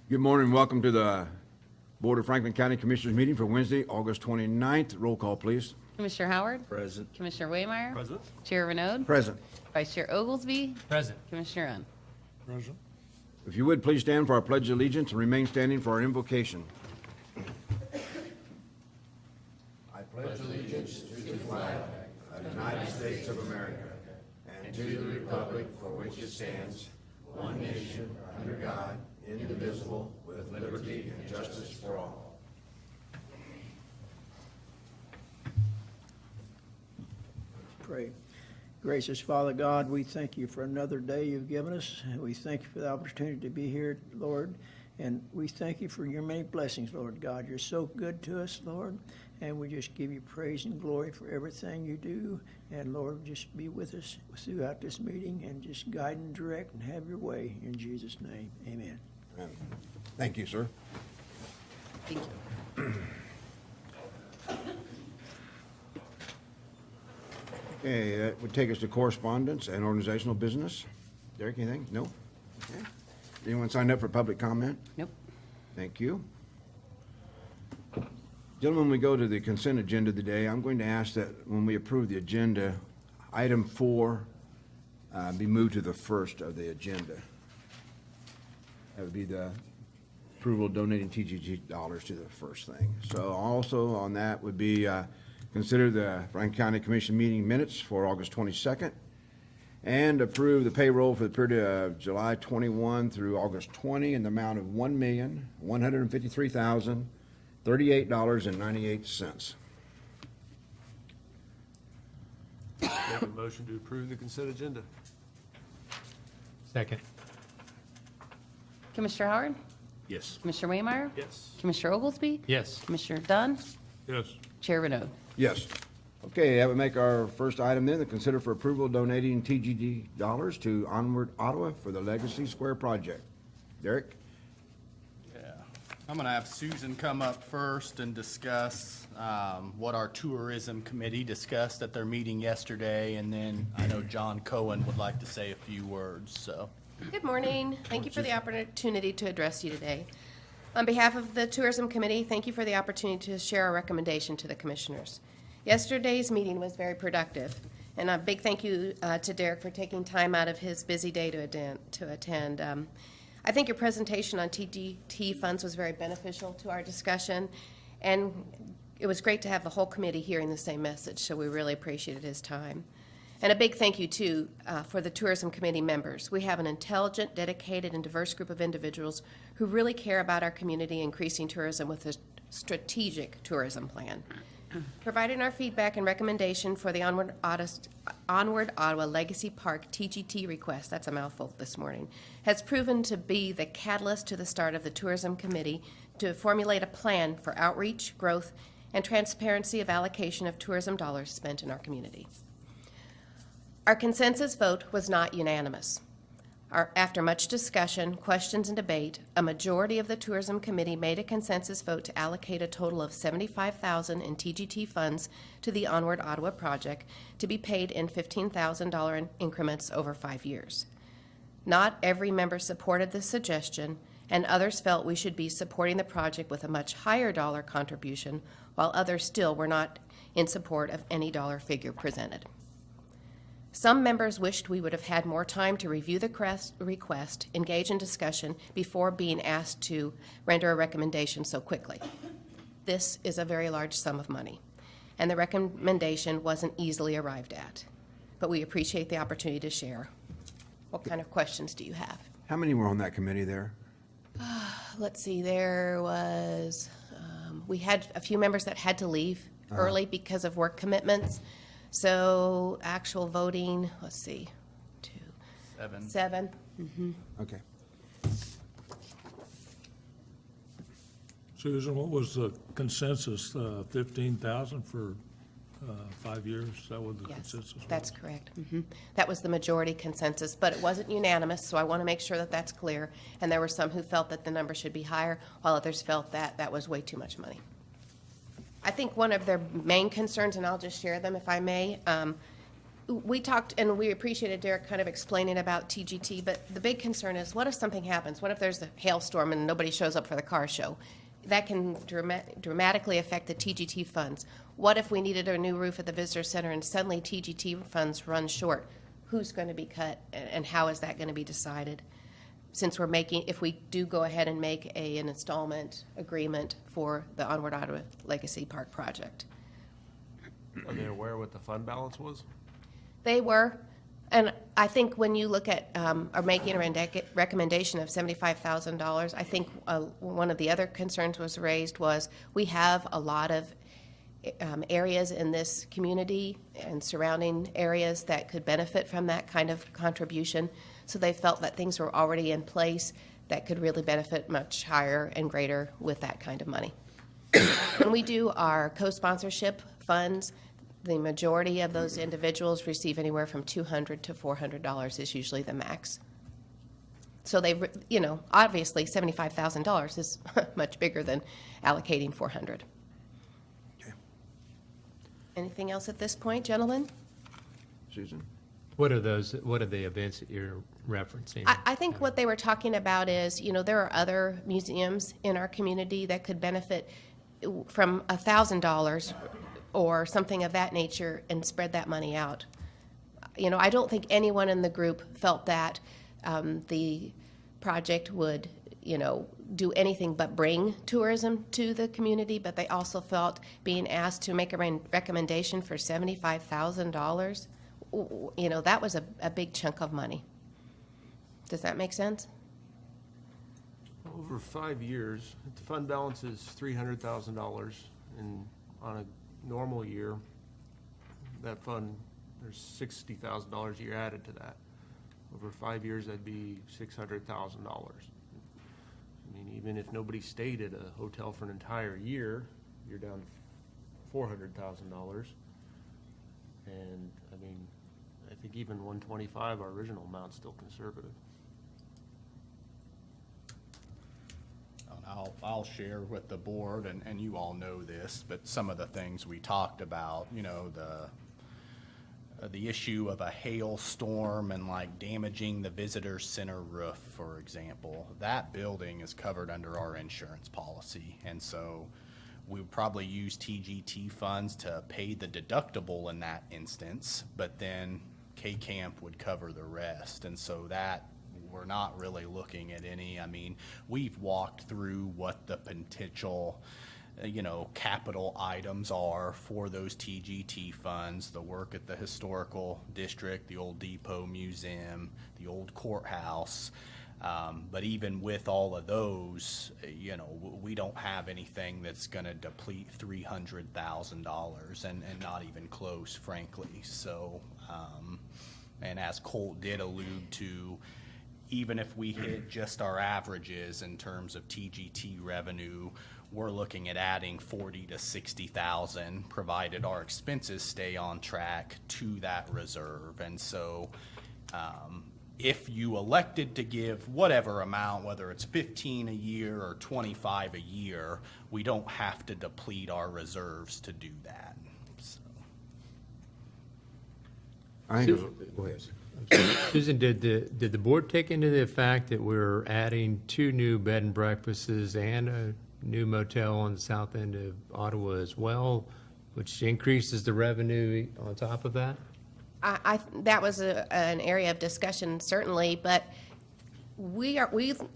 Good morning and welcome to the Board of Franklin County Commissioners meeting for Wednesday, August 29th. Roll call, please. Commissioner Howard? Present. Commissioner Waymire? Present. Chair Renaud? Present. Vice Chair Oglesby? Present. Commissioner Unn? Present. If you would, please stand for our Pledge of Allegiance and remain standing for our invocation. I pledge allegiance to the flag of the United States of America and to the republic for which it stands, one nation, under God, indivisible, with liberty and justice for all. Pray. Gracious Father God, we thank you for another day you've given us. We thank you for the opportunity to be here, Lord. And we thank you for your many blessings, Lord God. You're so good to us, Lord. And we just give you praise and glory for everything you do. And Lord, just be with us throughout this meeting and just guide and direct and have your way. In Jesus' name, amen. Amen. Thank you, sir. Thank you. Okay, that would take us to correspondence and organizational business. Derek, anything? No? Okay. Anyone signed up for public comment? Nope. Thank you. Gentlemen, we go to the consent agenda today. I'm going to ask that when we approve the agenda, item 4 be moved to the first of the agenda. That would be the approval of donating TGG dollars to the first thing. So also on that would be consider the Franklin County Commission meeting minutes for August 22nd and approve the payroll for the period of July 21 through August 20 in the amount of $1,153,038.98. Make a motion to approve the consent agenda. Second. Commissioner Howard? Yes. Commissioner Waymire? Yes. Commissioner Oglesby? Yes. Commissioner Dunn? Yes. Chair Renaud? Yes. Okay, that would make our first item then, to consider for approval donating TGD dollars to Onward Ottawa for the Legacy Square project. Derek? Yeah, I'm going to have Susan come up first and discuss what our tourism committee discussed at their meeting yesterday, and then I know John Cohen would like to say a few words, so. Good morning. Thank you for the opportunity to address you today. On behalf of the Tourism Committee, thank you for the opportunity to share our recommendation to the commissioners. Yesterday's meeting was very productive, and a big thank you to Derek for taking time out of his busy day to attend. I think your presentation on TGT funds was very beneficial to our discussion, and it was great to have the whole committee hearing the same message, so we really appreciated his time. And a big thank you, too, for the Tourism Committee members. We have an intelligent, dedicated, and diverse group of individuals who really care about our community, increasing tourism with a strategic tourism plan. Providing our feedback and recommendation for the Onward Ottawa Legacy Park TGT request, that's a mouthful this morning, has proven to be the catalyst to the start of the Tourism Committee to formulate a plan for outreach, growth, and transparency of allocation of tourism dollars spent in our community. Our consensus vote was not unanimous. After much discussion, questions, and debate, a majority of the Tourism Committee made a consensus vote to allocate a total of $75,000 in TGT funds to the Onward Ottawa project to be paid in $15,000 increments over 5 years. Not every member supported this suggestion, and others felt we should be supporting the project with a much higher dollar contribution, while others still were not in support of any dollar figure presented. Some members wished we would have had more time to review the request, engage in discussion before being asked to render a recommendation so quickly. This is a very large sum of money, and the recommendation wasn't easily arrived at. But we appreciate the opportunity to share. What kind of questions do you have? How many were on that committee there? Let's see, there was, we had a few members that had to leave early because of work commitments. So actual voting, let's see, 7. Okay. Susan, what was the consensus, 15,000 for 5 years? Is that what the Yes, consensus was? that's correct. That was the majority consensus, but it wasn't unanimous, so I want to make sure that that's clear. And there were some who felt that the number should be higher, while others felt that that was way too much money. I think one of their main concerns, and I'll just share them if I may, We talked, and we appreciated Derek kind of explaining about TGT, but the big concern is, what if something happens? What if there's a hailstorm and nobody shows up for the car show? That can dramatically affect the TGT funds. What if we needed a new roof at the visitor center and suddenly TGT funds run short? Who's going to be cut, and how is that going to be decided? Since if we do go ahead and make an installment agreement for the Onward Ottawa Legacy Park project. Are they aware what the fund balance was? They were, and I think when you look at, or making a recommendation of $75,000, I think one of the other concerns was raised was we have a lot of areas in this community and surrounding areas that could benefit from that kind of contribution. So they felt that things were already in place that could really benefit much higher and greater with that kind of money. When we do our co-sponsorship funds, the majority of those individuals receive anywhere from $200 to $400 is usually the max. So they, obviously $75,000 is much bigger than allocating $400. Okay. Anything else at this point, gentlemen? Susan? What are the events that you're referencing? I think what they were talking about is, there are other museums in our community that could benefit from $1,000 or something of that nature and spread that money out. I don't think anyone in the group felt that the project would, do anything but bring tourism to the community, but they also felt being asked to make a recommendation for $75,000, that was a big chunk of money. Does that make sense? Over 5 years, the fund balance is $300,000, and on a normal year, that fund, there's $60,000 a year added to that. Over 5 years, that'd be $600,000. I mean, even if nobody stayed at a hotel for an entire year, you're down to $400,000. And, I mean, I think even 125, our original amount's still conservative. I'll share with the board, and you all know this, but some of the things we talked about, the issue of a hailstorm and like damaging the visitor center roof, for example. That building is covered under our insurance policy, and so we would probably use TGT funds to pay the deductible in that instance, but then K-Camp would cover the rest, and so that we're not really looking at any. I mean, we've walked through what the potential, capital items are for those TGT funds, the work at the historical district, the old Depot Museum, the old courthouse. But even with all of those, we don't have anything that's going to deplete $300,000 and not even close, frankly. So, and as Colt did allude to, even if we hit just our averages in terms of TGT revenue, we're looking at adding 40 to 60,000, provided our expenses stay on track to that reserve. And so, if you elected to give whatever amount, whether it's 15 a year or 25 a year, we don't have to deplete our reserves to do that. So. I think, go ahead. Susan, did the board take into the fact that we're adding 2 new bed and breakfasts and a new motel on the south end of Ottawa as well, which increases the revenue on top of that? That was an area of discussion, certainly, but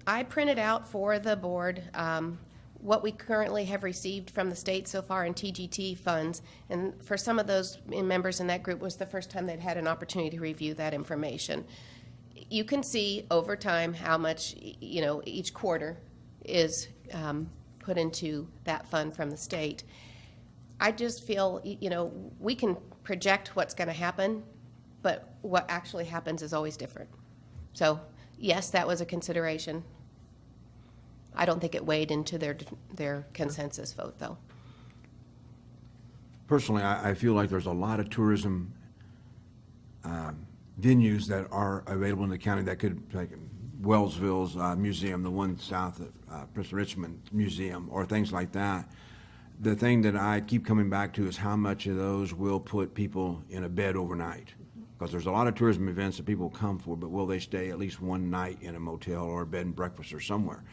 I printed out for the board what we currently have received from the state so far in TGT funds, and for some of those members in that group was the first time they'd had an opportunity to review that information. You can see over time how much, each quarter is put into that fund from the state. I just feel, we can project what's going to happen, but what actually happens is always different. So, yes, that was a consideration. I don't think it weighed into their consensus vote, though. Personally, I feel like there's a lot of tourism venues that are available in the county that could, like Wellsville's museum, the one south of Prince Richmond Museum, or things like that. The thing that I keep coming back to is how much of those will put people in a bed overnight. Because there's a lot of tourism events that people come for, but will they stay at least one night in a motel or a bed and breakfast or somewhere?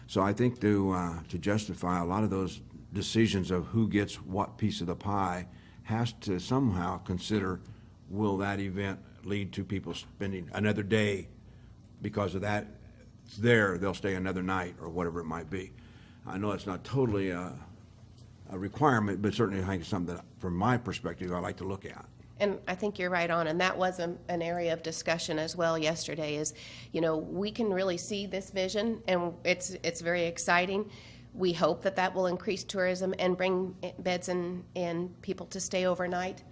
So I think to justify a lot of those decisions of who gets what piece of the pie has to somehow consider, will that event lead to people spending another day because of that? It's there, they'll stay another night or whatever it might be. I know it's not totally a requirement, but certainly I think it's something that, from my perspective, I like to look at. And I think you're right on, and that was an area of discussion as well yesterday is, you know, we can really see this vision, and it's very exciting. We hope that that will increase tourism and bring beds and people to stay overnight.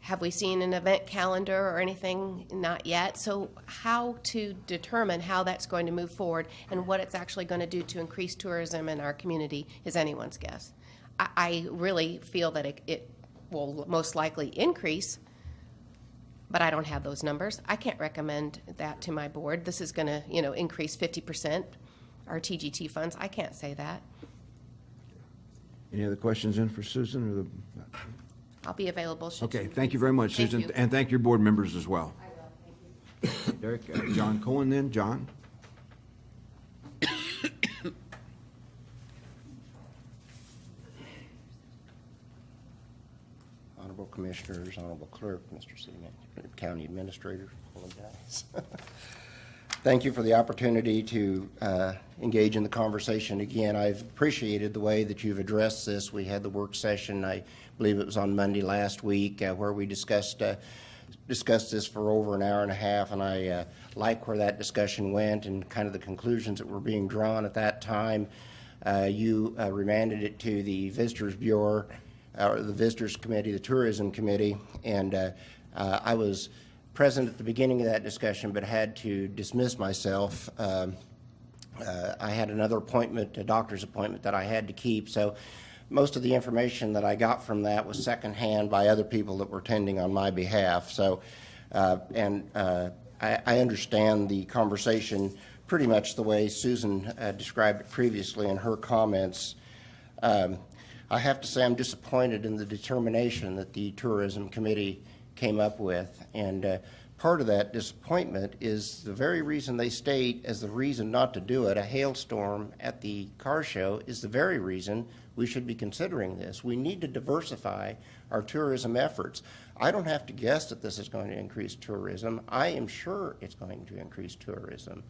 Have we seen an event calendar or anything? Not yet. So how to determine how that's going to move forward and what it's actually going to do to increase tourism in our community is anyone's guess. I really feel that it will most likely increase, but I don't have those numbers. I can't recommend that to my board. This is going to, you know, increase 50% our TGT funds. I can't say that. Any other questions in for Susan? Or the I'll be available. should Okay, you- thank you very much, Thank Susan, you. and thank your board members as well. Derek, John Cohen then, John? Honorable Commissioners, Honorable Clerk, Mr. City Manager, County Administrator, apologize. Thank you for the opportunity to engage in the conversation again. I've appreciated the way that you've addressed this. We had the work session, I believe it was on Monday last week, where we discussed this for over an hour and a half, and I like where that discussion went and kind of the conclusions that were being drawn at that time. You remanded it to the Visitors Bureau, or the Visitors Committee, the Tourism Committee, and I was present at the beginning of that discussion, but had to dismiss myself. I had another appointment, a doctor's appointment that I had to keep, so most of the information that I got from that was secondhand by other people that were attending on my behalf. So, I understand the conversation pretty much the way Susan described it previously in her comments. I have to say I'm disappointed in the determination that the Tourism Committee came up with, and part of that disappointment is the very reason they state as the reason not to do it. A hailstorm at the car show is the very reason we should be considering this. We need to diversify our tourism efforts. I don't have to guess that this is going to increase tourism. I am sure it's going to increase tourism.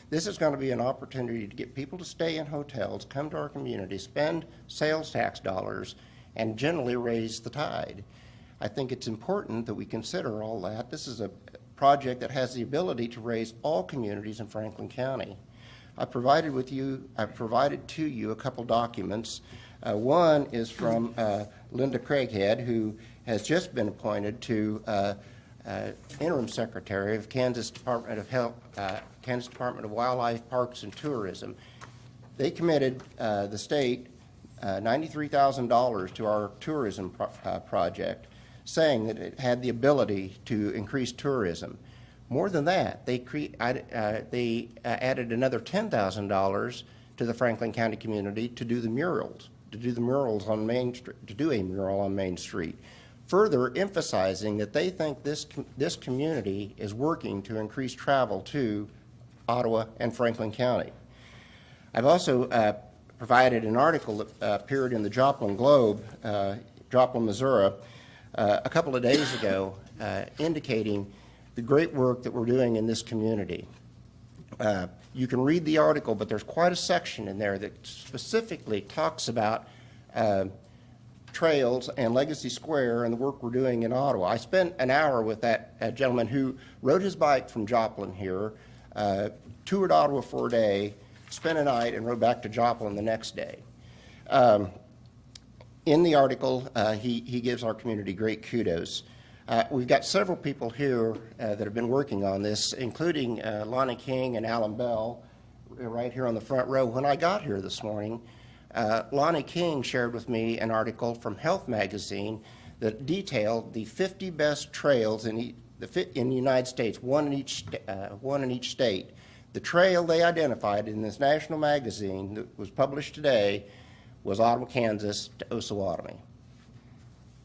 This is going to be an opportunity to get people to stay in hotels, come to our community, spend sales tax dollars, and generally raise the tide. I think it's important that we consider all that. This is a project that has the ability to raise all communities in Franklin County. I provided to you a couple documents. One is from Linda Craighead, who has just been appointed to interim secretary of Kansas Department of Health, Kansas Department of Wildlife, Parks, and Tourism. They committed the state $93,000 to our tourism project, saying that it had the ability to increase tourism. More than that, they added another $10,000 to the Franklin County community to do the murals, on Main Street, to do a mural on Main Street, further emphasizing that they think this community is working to increase travel to Ottawa and Franklin County. I've also provided an article that appeared in the Joplin Globe, Joplin, Missouri, a couple of days ago, indicating the great work that we're doing in this community. You can read the article, but there's quite a section in there that specifically talks about trails and Legacy Square and the work we're doing in Ottawa. I spent an hour with that gentleman who rode his bike from Joplin here, toured Ottawa for a day, spent a night, and rode back to Joplin the next day. In the article, he gives our community great kudos. We've got several people here that have been working on this, including Lonnie King and Alan Bell, right here on the front row. When I got here this morning, Lonnie King shared with me an article from Health Magazine that detailed the 50 best trails in the United States, one in each state. The trail they identified in this national magazine that was published today was Ottawa, Kansas to Osawatomie.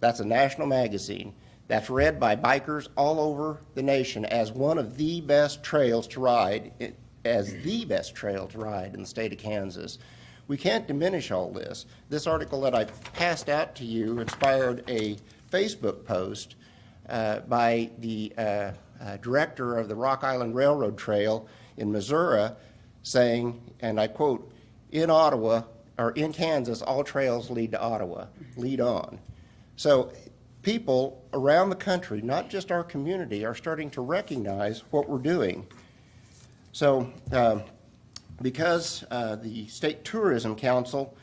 That's a national magazine. that's read by bikers all over the nation as one of the best trails to ride, as the best trail to ride in the state of Kansas. We can't diminish all this. This article that I passed out to you inspired a Facebook post by the director of the Rock Island Railroad Trail in Missouri saying, and I quote, "In Ottawa, or in Kansas, all trails lead to Ottawa. Lead on." So people around the country, not just our community, are starting to recognize what we're doing. So because the State Tourism Council,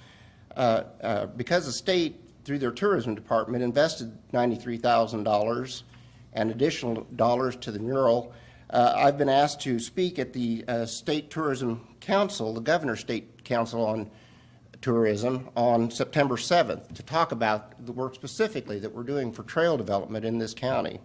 because the state, through their tourism department, invested $93,000 and additional dollars to the mural, I've been asked to speak at the State Tourism Council, the Governor's State Council on Tourism, on September 7th to talk about the work specifically that we're doing for trail development in this county.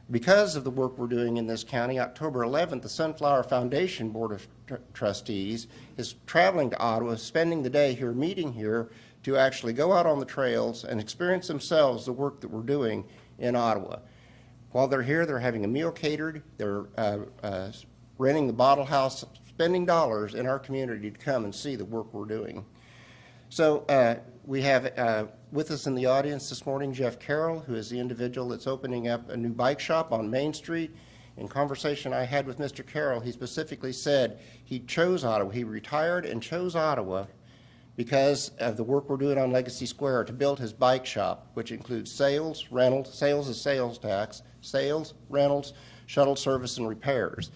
Because of the work we're doing in this county, October 11th, the Sunflower Foundation Board of Trustees is traveling to Ottawa, spending the day here, meeting here, to actually go out on the trails and experience themselves the work that we're doing in Ottawa. While they're here, they're having a meal catered, they're renting the bottle house, spending dollars in our community to come and see the work we're doing. So we have with us in the audience this morning Jeff Carroll, who is the individual that's opening up a new bike shop on Main Street. In conversation I had with Mr. Carroll, he specifically said he chose Ottawa. He retired and chose Ottawa because of the work we're doing on Legacy Square to build his bike shop, which includes sales, rentals, sales is sales tax, sales, rentals, shuttle service, and repairs.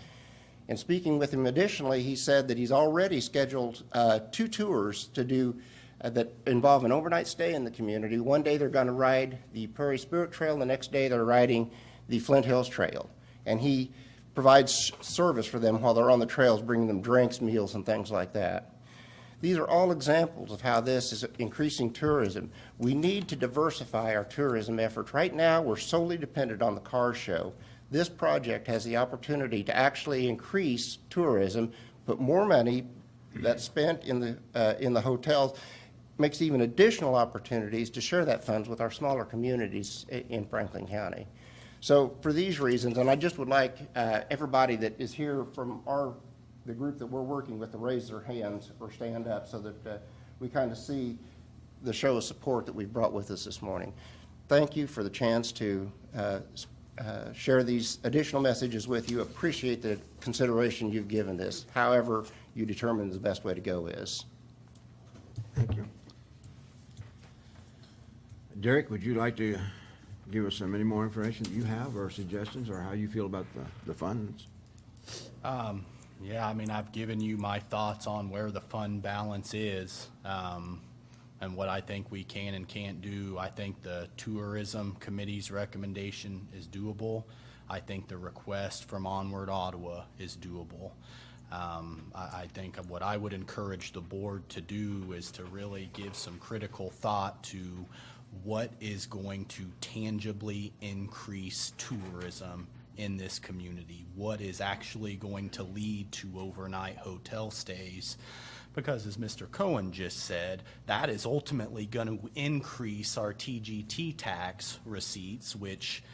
And speaking with him additionally, he said that he's already scheduled 2 tours to do that involve an overnight stay in the community. One day they're going to ride the Prairie Spirit Trail, the next day they're riding the Flint Hills Trail. And he provides service for them while they're on the trails, bringing them drinks, meals, and things like that. These are all examples of how this is increasing tourism. We need to diversify our tourism efforts. Right now, we're solely dependent on the car show. This project has the opportunity to actually increase tourism, put more money that's spent in the hotels, makes even additional opportunities to share that funds with our smaller communities in Franklin County. So for these reasons, and I just would like everybody that is here from the group that we're working with to raise their hands or stand up so that we kind of see the show of support that we've brought with us this morning. Thank you for the chance to share these additional messages with you. Appreciate the consideration you've given this, however you determine the best way to go is. Thank you. Derek, would you like to give us any more information that you have or suggestions or how you feel about the funds? Yeah, I mean, I've given you my thoughts on where the fund balance is, and what I think we can and can't do. I think the Tourism Committee's recommendation is doable. I think the request from Onward Ottawa is doable. I think what I would encourage the board to do is to really give some critical thought to what is going to tangibly increase tourism in this community, what is actually going to lead to overnight hotel stays. Because as Mr. Cohen just said, that is ultimately going to increase our TGT tax receipts, which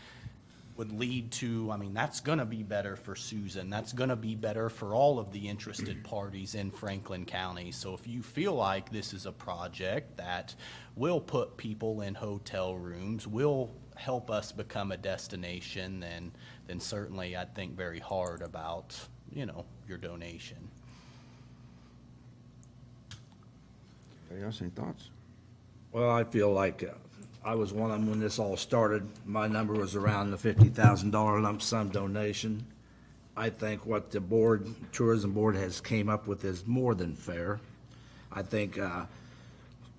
would lead to, I mean, that's going to be better for Susan. That's going to be better for all of the interested parties in Franklin County. So if you feel like this is a project that will put people in hotel rooms, will help us become a destination, then certainly I'd think very hard about, your donation. Anybody else, any thoughts? Well, I feel like I was one of them when this all started. My number was around the $50,000 lump sum donation. I think what the tourism board has came up with is more than fair. I think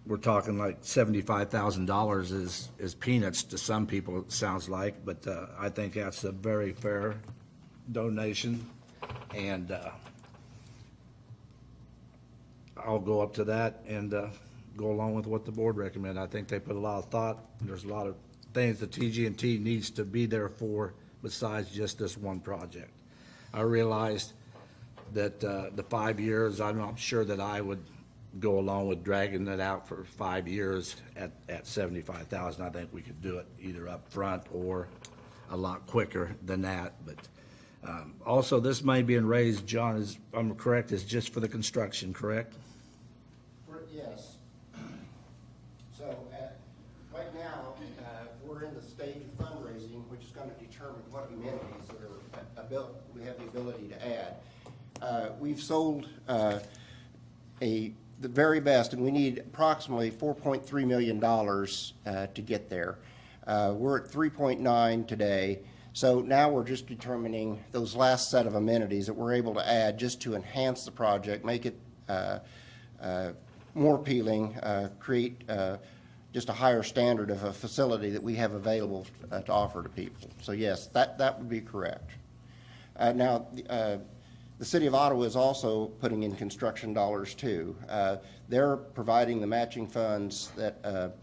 we're talking like $75,000 is peanuts to some people, it sounds like, but I think that's a very fair donation, and I'll go up to that and go along with what the board recommend. I think they put a lot of thought. There's a lot of things the TG&T needs to be there for besides just this one project. I realized that the 5 years, I'm not sure that I would go along with dragging it out for 5 years at 75,000. I think we could do it either up front or a lot quicker than that. But also, this money being raised, John, is, if I'm correct, is just for the construction, correct? Yes. So, right now, we're in the stage of fundraising, which is going to determine what amenities that are we have the ability to add. We've sold the very best, and we need approximately $4.3 million to get there. We're at 3.9 today, so now we're just determining those last set of amenities that we're able to add just to enhance the project, make it more appealing, create just a higher standard of a facility that we have available to offer to people. So yes, that would be correct. Now, the City of Ottawa is also putting in construction dollars too. They're providing the matching funds that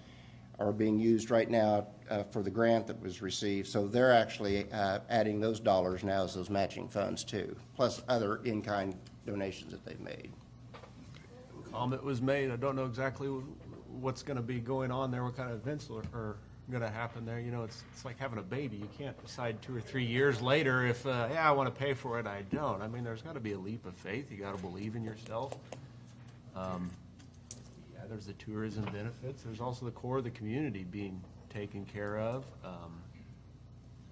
are being used right now for the grant that was received. So they're actually adding those dollars now as those matching funds too, plus other in-kind donations that they've made. Comment was made. I don't know exactly what's going to be going on there, what kind of events are going to happen there. You know, it's like having a baby. You can't decide 2 or 3 years later if, yeah, I want to pay for it, I don't. I mean, there's got to be a leap of faith. You got to believe in yourself. Yeah, there's the tourism benefits. There's also the core of the community being taken care of.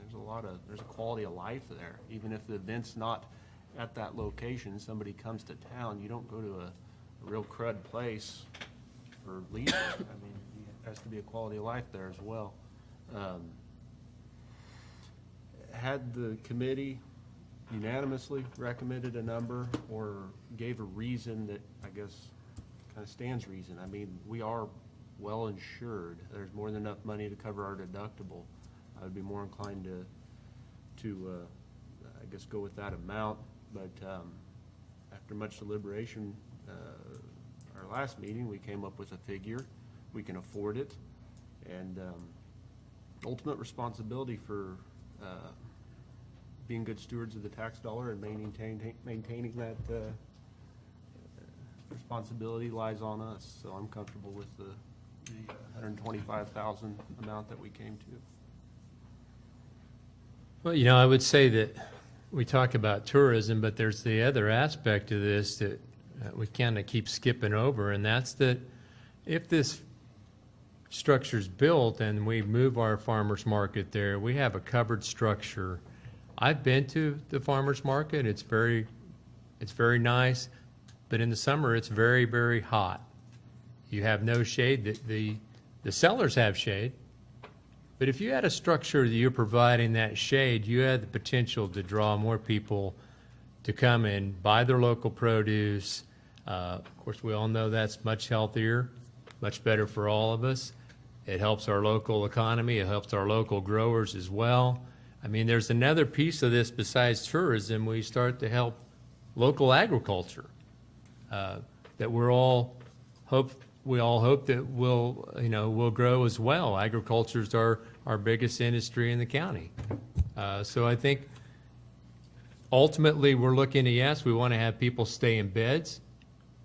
There's a quality of life there. Even if the event's not at that location, somebody comes to town, you don't go to a real crud place for leisure. I mean, there has to be a quality of life there as well. Had the committee unanimously recommended a number or gave a reason that I guess kind of stands reason? I mean, we are well insured. There's more than enough money to cover our deductible. I would be more inclined to I guess go with that amount. But after much deliberation, our last meeting, we came up with a figure. We can afford it, and ultimate responsibility for being good stewards of the tax dollar and maintaining that responsibility lies on us. So I'm comfortable with the $125,000 amount that we came to. Well, you know, I would say that we talk about tourism, but there's the other aspect of this that we kind of keep skipping over, and that's that if this structure's built and we move our farmers market there, we have a covered structure. I've been to the farmers market. It's very nice, but in the summer it's very, very hot. You have no shade. The sellers have shade, but if you had a structure that you're providing that shade, you had the potential to draw more people to come and buy their local produce. Of course, we all know that's much healthier, much better for all of us. It helps our local economy. It helps our local growers as well. I mean, there's another piece of this besides tourism. We start to help local agriculture that we all hope that will grow as well. Agriculture is our biggest industry in the county. So I think ultimately we're looking at, yes, we want to have people stay in beds.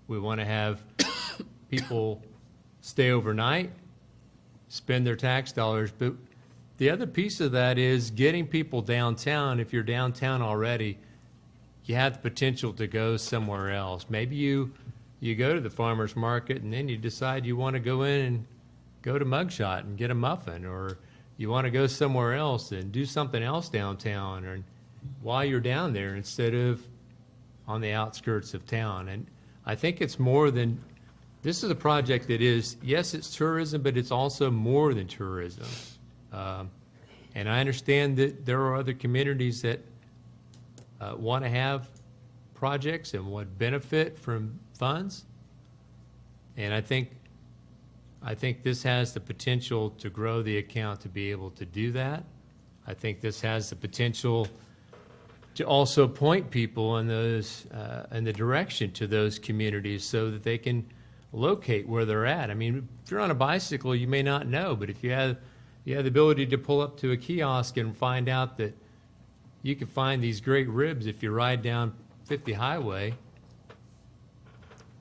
We want to have people stay overnight, spend their tax dollars. But the other piece of that is getting people downtown. If you're downtown already, you have the potential to go somewhere else. Maybe you go to the farmer's market and then you decide you want to go in and go to Mugshot and get a muffin, or you want to go somewhere else and do something else downtown, or while you're down there instead of on the outskirts of town. And I think it's more than, this is a project that is, yes, it's tourism, but it's also more than tourism. And I understand that there are other communities that want to have projects and would benefit from funds. And I think this has the potential to grow the account to be able to do that. I think this has the potential to also point people in the direction to those communities so that they can locate where they're at. I mean, if you're on a bicycle, you may not know, but if you have the ability to pull up to a kiosk and find out that you can find these great ribs if you ride down 50 Highway,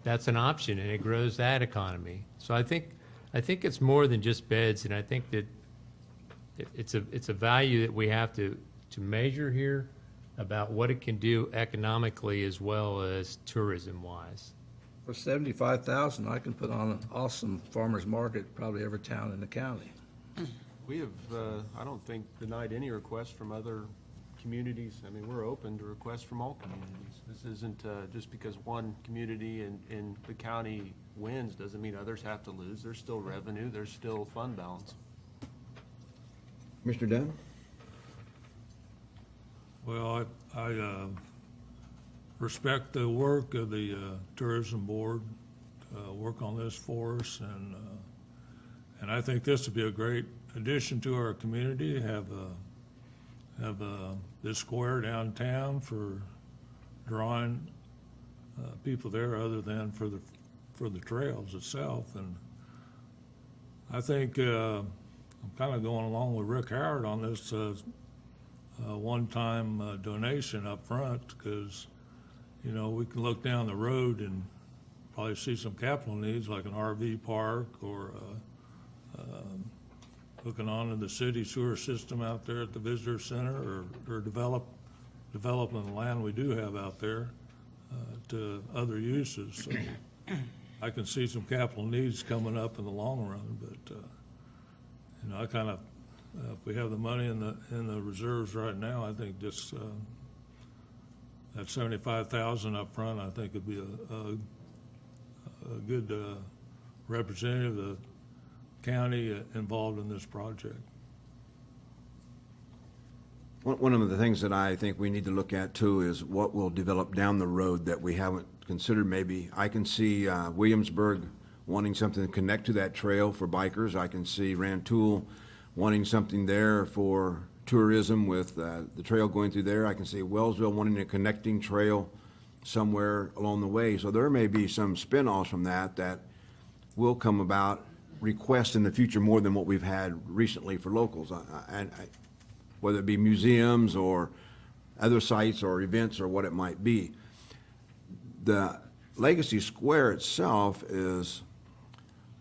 that's an option, and it grows that economy. So I think it's more than just beds, and I think that it's a value that we have to measure here about what it can do economically as well as tourism-wise. For 75,000, I can put on an awesome farmer's market, probably every town in the county. We have, I don't think, denied any requests from other communities. I mean, we're open to requests from all communities. This isn't just because one community in the county wins, doesn't mean others have to lose. There's still revenue, there's still fund balance. Mr. Dunn? Well, I respect the work of the tourism board, work on this for us, and I think this would be a great addition to our community, have this square downtown for drawing people there other than for the trails itself. And I think I'm kind of going along with Rick Howard on this one-time donation up front, because, you know, we can look down the road and probably see some capital needs like an RV park or hooking on to the city sewer system out there at the visitor center, or developing the land we do have out there to other uses. So I can see some capital needs coming up in the long run, but you know, I kind of, if we have the money in the reserves right now, I think just that 75,000 up front, I think would be a good representative of the county involved in this project. One of the things that I think we need to look at too is what will develop down the road that we haven't considered. Maybe I can see Williamsburg wanting something to connect to that trail for bikers. I can see Rantoul wanting something there for tourism with the trail going through there. I can see Wellsville wanting a connecting trail somewhere along the way. So there may be some spin-offs from that will come about, requests in the future more than what we've had recently for locals, whether it be museums or other sites or events or what it might be. The Legacy Square itself is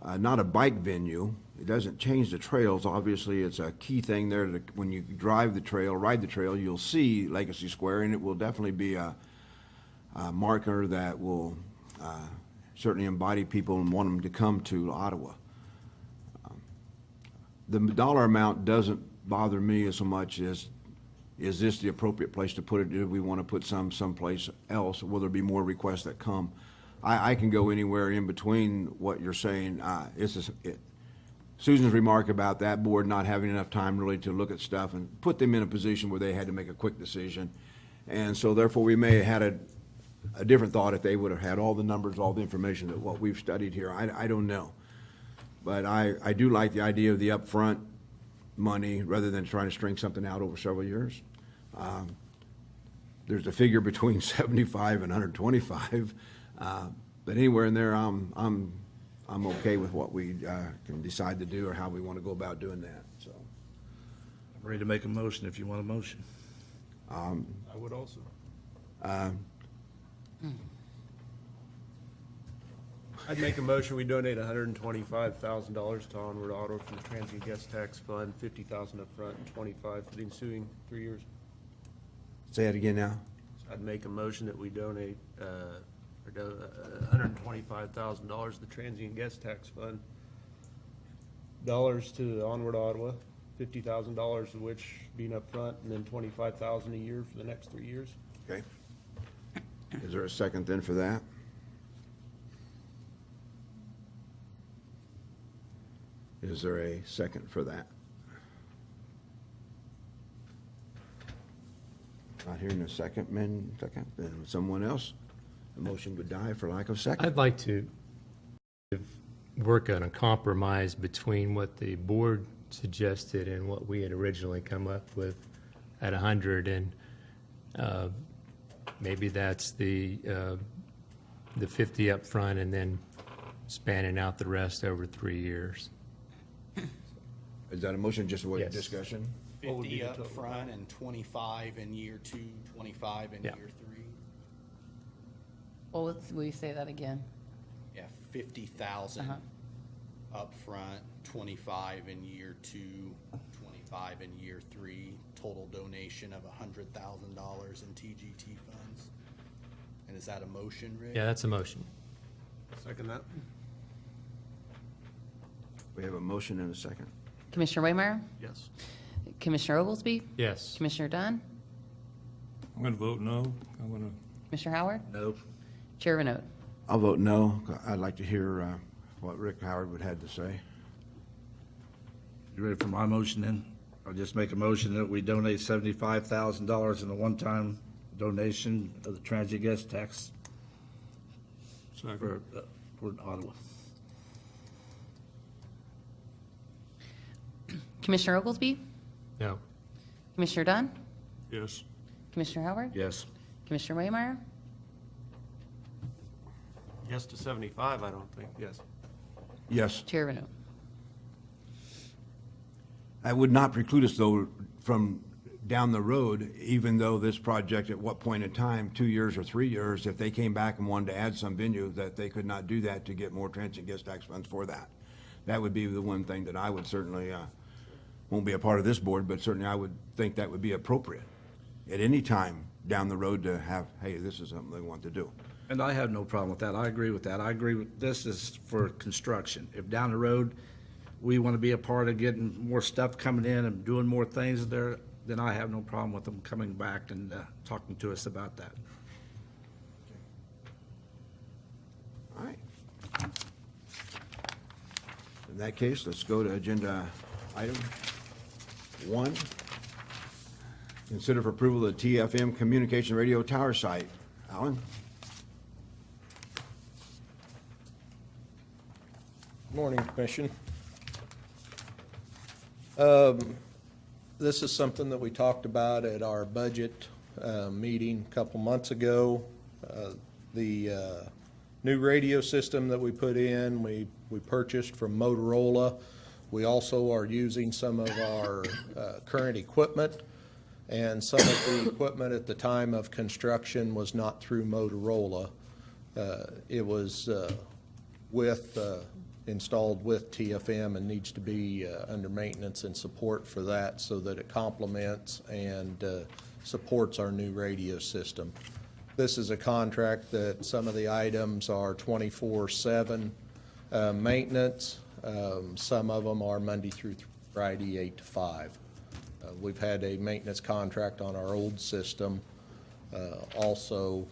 not a bike venue. It doesn't change the trails. Obviously, it's a key thing there. When you drive the trail, ride the trail, you'll see Legacy Square, and it will definitely be a marker that will certainly embody people and want them to come to Ottawa. The dollar amount doesn't bother me as so much as, is this the appropriate place to put it? Do we want to put someplace else? Will there be more requests that come? I can go anywhere in between what you're saying. Susan's remark about that board not having enough time really to look at stuff and put them in a position where they had to make a quick decision. And so therefore we may have had a different thought if they would have had all the numbers, all the information that what we've studied here. I don't know. But I do like the idea of the upfront money rather than trying to string something out over several years. There's a figure between 75 and 125, but anywhere in there, I'm okay with what we can decide to do or how we want to go about doing that. So I'm ready to make a motion if you want a motion. I would also. I'd make a motion, we donate $125,000 to Onward Auto from the Transient Guest Tax Fund, $50,000 up front and $25,000 for the ensuing 3 years. say it again now. I'd make a motion that we donate $125,000 to the Transient Guest Tax Fund, dollars to Onward Ottawa, $50,000 of which being up front, and then $25,000 a year for the next 3 years. Okay. Is there a second then for that? Is there a second for that? Not hearing a second, then someone else? The motion would die for lack of second. I'd like to work on a compromise between what the board suggested and what we had originally come up with at 100, and maybe that's the 50 up front and then spanning out the rest over 3 years. Is that a motion, just a Yes. discussion? What would be 50 the up total? front and 25 in year 2, 25 in Yeah. year 3. Well, will you say that again? 50,000 upfront, 25 in year 2, 25 in year 3, total donation of $100,000 in TGT funds. And is that a motion, Rick? Yeah, that's a motion. Second that? We have a motion and a second. Commissioner Waymire? Yes. Commissioner Oglesby? Yes. Commissioner Dunn? I'm going to vote no. I'm going to, Commissioner Howard? No. Chair Renaud. I'll vote no. I'd like to hear what Rick Howard would have to say. You ready for my motion then? I'll just make a motion that we donate $75,000 in a one-time donation of the transient guest tax second, for Ottawa. Commissioner Oglesby? No. Commissioner Dunn? yes. Commissioner Howard? Yes. Commissioner Waymire? Yes to 75, I don't think, yes. Yes. Chair Renaud. That would not preclude us, though, from down the road, even though this project, at what point in time, 2 years or 3 years, if they came back and wanted to add some venue, that they could not do that to get more transient guest tax funds for that. That would be the one thing that I would certainly, won't be a part of this board, but certainly I would think that would be appropriate at any time down the road to have, hey, this is something they want to do. And I have no problem with that. I agree with that. I agree with, this is for construction. If down the road, we want to be a part of getting more stuff coming in and doing more things there, then I have no problem with them coming back and talking to us about that. All right. In that case, let's go to agenda item 1. Consider for approval of the TFM Communication Radio Tower Site. Alan? Morning, Commission. This is something that we talked about at our budget meeting a couple months ago. The new radio system that we put in, we purchased from Motorola. We also are using some of our current equipment, and some of the equipment at the time of construction was not through Motorola. It was installed with TFM and needs to be under maintenance and support for that so that it complements and supports our new radio system. This is a contract that some of the items are 24/7 maintenance. Some of them are Monday through Friday, 8 to 5. We've had a maintenance contract on our old system also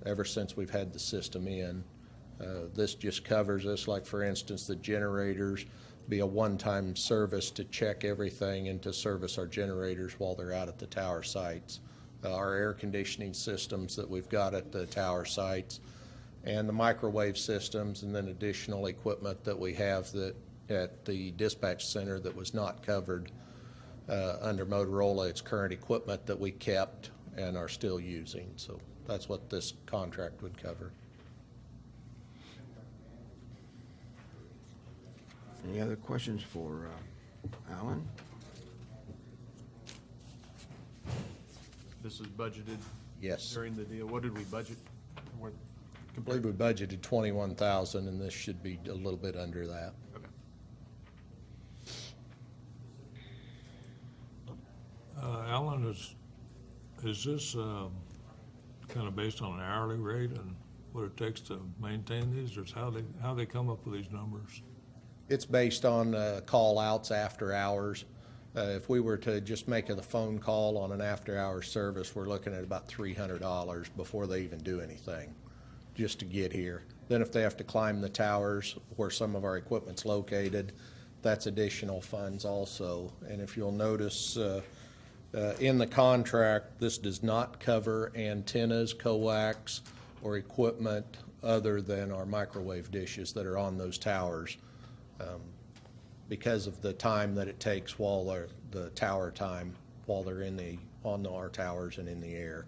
ever since we've had the system in. This just covers us, like for instance, the generators, be a one-time service to check everything and to service our generators while they're out at the tower sites. Our air conditioning systems that we've got at the tower sites, and the microwave systems, and then additional equipment that we have that at the dispatch center that was not covered under Motorola. It's current equipment that we kept and are still using. So that's what this contract would cover. Any other questions for Alan? This is budgeted Yes. during the deal. What did we budget? What- I believe we budgeted 21,000, and this should be a little bit under that. Okay. Alan, is this kind of based on an hourly rate and what it takes to maintain these, or is how they come up with these numbers? It's based on call-outs after hours. If we were to just make the phone call on an after-hours service, we're looking at about $300 before they even do anything, just to get here. Then if they have to climb the towers where some of our equipment's located, that's additional funds also. And if you'll notice, in the contract, this does not cover antennas, coax, or equipment other than our microwave dishes that are on those towers, because of the time that it takes while the tower time, while they're on our towers and in the air.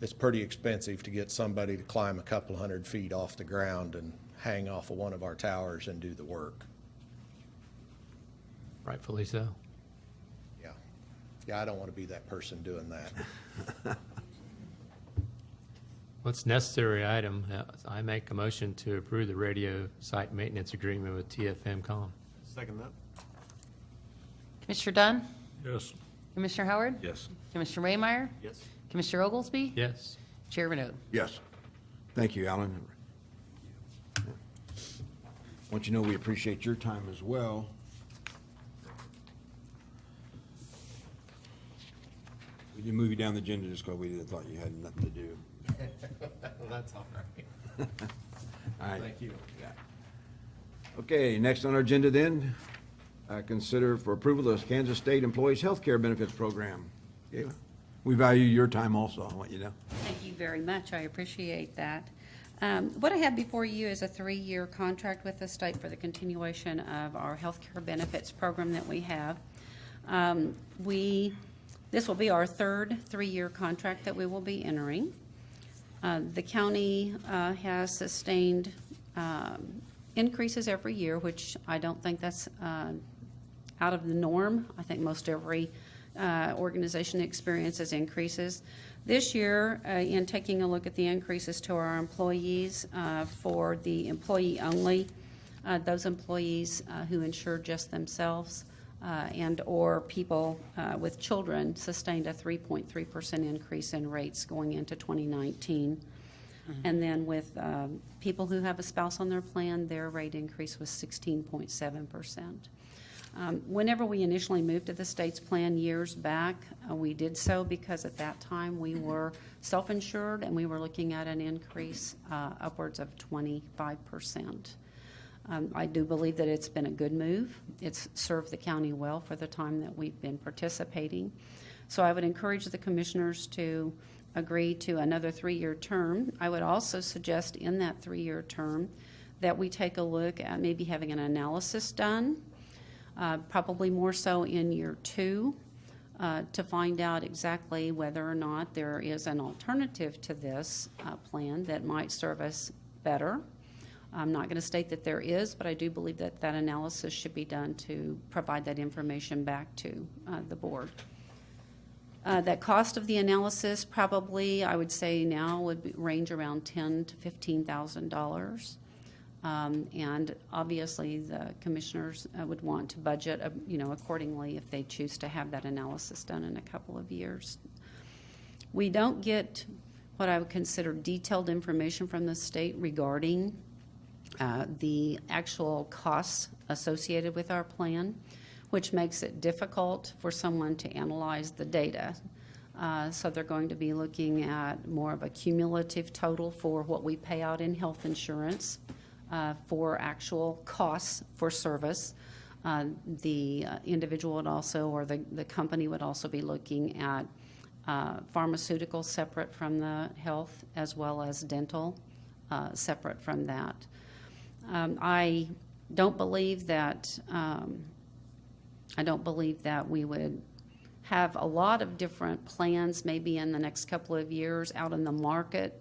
It's pretty expensive to get somebody to climb a couple hundred feet off the ground and hang off of one of our towers and do the work. Rightfully so. Yeah. Yeah, I don't want to be that person doing that. What's necessary item? I make a motion to approve the radio site maintenance agreement with TFM-COM. Second that. Commissioner Dunn, Yes. Commissioner Howard, Yes. Commissioner Waymire, Yes. Commissioner Oglesby, Yes. Chair Renaud. Yes. Thank you, Alan. Want you to know we appreciate your time as well. We didn't move you down the agenda just because we thought you had nothing to do. Well, that's all right. All right. Thank you. Okay, next on our agenda then, consider for approval the Kansas State Employees Health Care Benefits Program. Gayla? We value your time also, I want you to know. Thank you very much. I appreciate that. What I have before you is a 3-year contract with the state for the continuation of our healthcare benefits program that we have. This will be our third 3-year contract that we will be entering. The county has sustained increases every year, which I don't think that's out of the norm. I think most every organization experiences increases. This year, in taking a look at the increases to our employees, for the employee only, those employees who insure just themselves and/or people with children sustained a 3.3% increase in rates going into 2019. And then with people who have a spouse on their plan, their rate increase was 16.7%. Whenever we initially moved to the state's plan years back, we did so because at that time we were self-insured and we were looking at an increase upwards of 25%. I do believe that it's been a good move. It's served the county well for the time that we've been participating. So I would encourage the commissioners to agree to another 3-year term. I would also suggest in that 3-year term that we take a look at maybe having an analysis done, probably more so in year 2, to find out exactly whether or not there is an alternative to this plan that might serve us better. I'm not going to state that there is, but I do believe that that analysis should be done to provide that information back to the board. That cost of the analysis probably, I would say now, would range around $10,000 to $15,000. And obviously, the commissioners would want to budget, accordingly if they choose to have that analysis done in a couple of years. We don't get what I would consider detailed information from the state regarding the actual costs associated with our plan, which makes it difficult for someone to analyze the data. So they're going to be looking at more of a cumulative total for what we pay out in health insurance for actual costs for service. The individual would also, or the company would also be looking at pharmaceuticals separate from the health, as well as dental separate from that. I don't believe that we would have a lot of different plans maybe in the next couple of years out in the market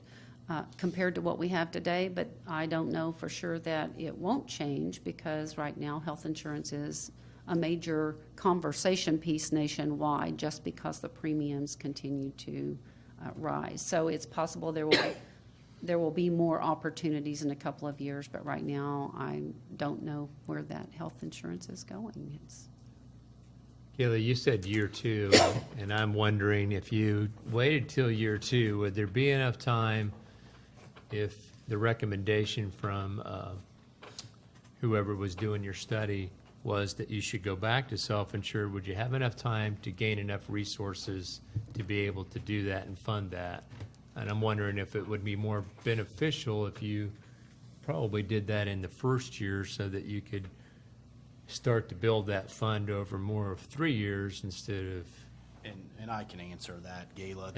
compared to what we have today, but I don't know for sure that it won't change because right now health insurance is a major conversation piece nationwide just because the premiums continue to rise. So it's possible there will be more opportunities in a couple of years, but right now I don't know where that health insurance is going. Kayla, you said year 2, and I'm wondering if you waited till year 2, would there be enough time if the recommendation from whoever was doing your study was that you should go back to self-insured? Would you have enough time to gain enough resources to be able to do that and fund that? And I'm wondering if it would be more beneficial if you probably did that in the first year so that you could start to build that fund over more of 3 years instead of. And I can answer that, Gayla.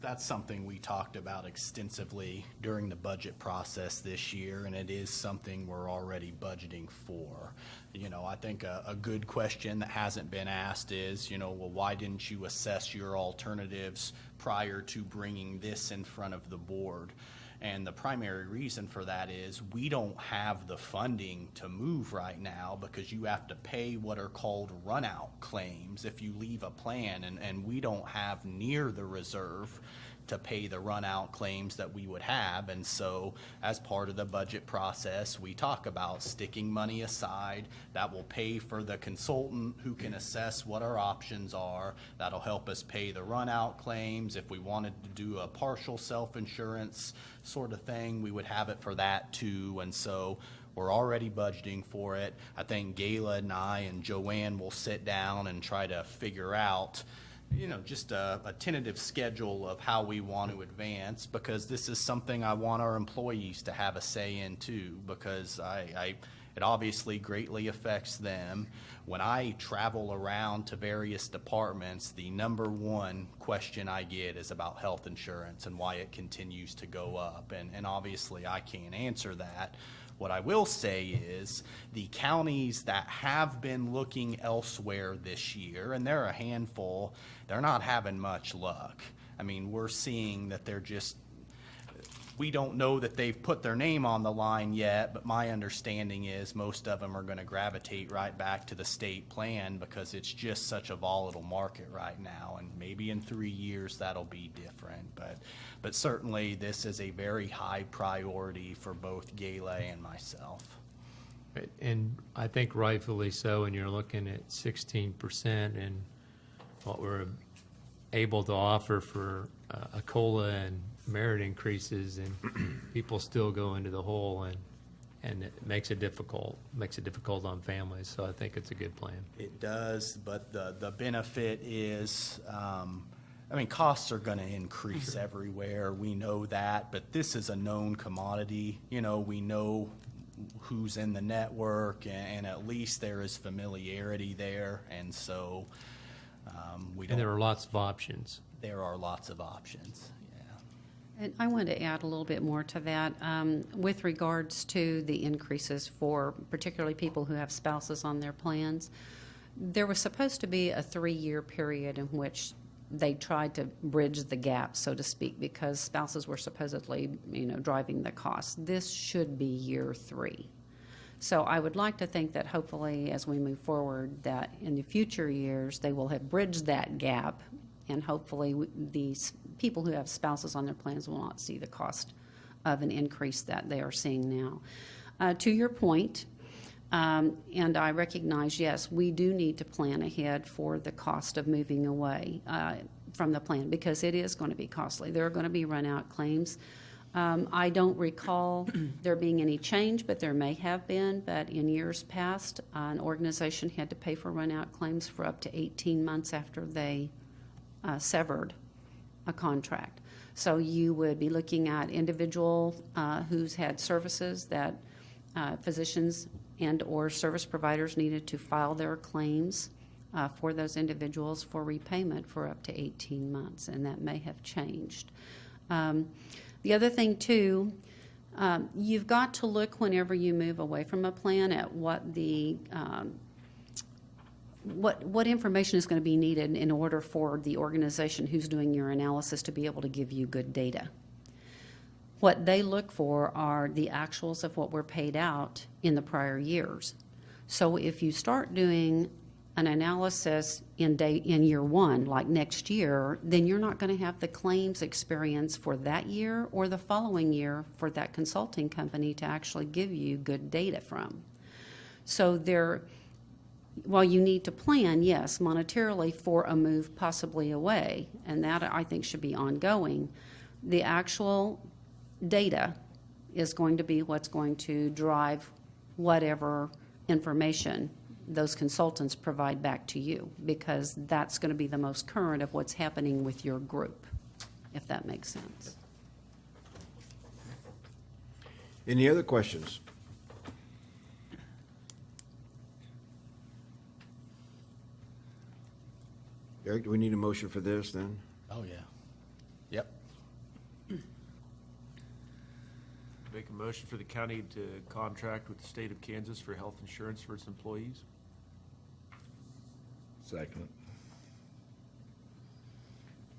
That's something we talked about extensively during the budget process this year, and it is something we're already budgeting for. I think a good question that hasn't been asked is, well, why didn't you assess your alternatives prior to bringing this in front of the board? And the primary reason for that is we don't have the funding to move right now because you have to pay what are called run-out claims if you leave a plan, and we don't have near the reserve to pay the run-out claims that we would have. And so as part of the budget process, we talk about sticking money aside that will pay for the consultant who can assess what our options are. That'll help us pay the run-out claims. If we wanted to do a partial self-insurance sort of thing, we would have it for that too. And so we're already budgeting for it. I think Gayla and I and Joanne will sit down and try to figure out, just a tentative schedule of how we want to advance, because this is something I want our employees to have a say in too, because it obviously greatly affects them. When I travel around to various departments, the number one question I get is about health insurance and why it continues to go up. And obviously I can't answer that. What I will say is the counties that have been looking elsewhere this year, and there are a handful, they're not having much luck. I mean, we're seeing that we don't know that they've put their name on the line yet, but my understanding is most of them are going to gravitate right back to the state plan because it's just such a volatile market right now. And maybe in 3 years that'll be different. But certainly this is a very high priority for both Gayla and myself. Right, and I think rightfully so, and you're looking at 16% and what we're able to offer for a COLA and merit increases, and people still go into the hole, and it makes it difficult on families. So I think it's a good plan. It does, but the benefit is, costs are going to increase everywhere. We know that, but this is a known commodity. We know who's in the network, and at least there is familiarity there, and so we don't. And there are lots of options. There are lots of options. And I want to add a little bit more to that with regards to the increases for particularly people who have spouses on their plans. There was supposed to be a 3-year period in which they tried to bridge the gap, so to speak, because spouses were supposedly, driving the cost. This should be year 3. So I would like to think that hopefully as we move forward that in the future years they will have bridged that gap, and hopefully these people who have spouses on their plans will not see the cost of an increase that they are seeing now. To your point, and I recognize, yes, we do need to plan ahead for the cost of moving away from the plan, because it is going to be costly. There are going to be run-out claims. I don't recall there being any change, but there may have been. But in years past, an organization had to pay for run-out claims for up to 18 months after they severed a contract. So you would be looking at individual who's had services that physicians and or service providers needed to file their claims for those individuals for repayment for up to 18 months, and that may have changed. The other thing, too, you've got to look whenever you move away from a plan at what the what information is going to be needed in order for the organization who's doing your analysis to be able to give you good data. What they look for are the actuals of what were paid out in the prior years. So if you start doing an analysis in year 1, like next year, then you're not going to have the claims experience for that year or the following year for that consulting company to actually give you good data from. So while you need to plan, yes, monetarily for a move possibly away, and that I think should be ongoing, the actual data is going to be what's going to drive whatever information those consultants provide back to you, because that's going to be the most current of what's happening with your group, if that makes sense. Any other questions? Eric, do we need a motion for this then? Oh, yeah. Yep. Make a motion for the county to contract with the state of Kansas for health insurance for its employees. Second.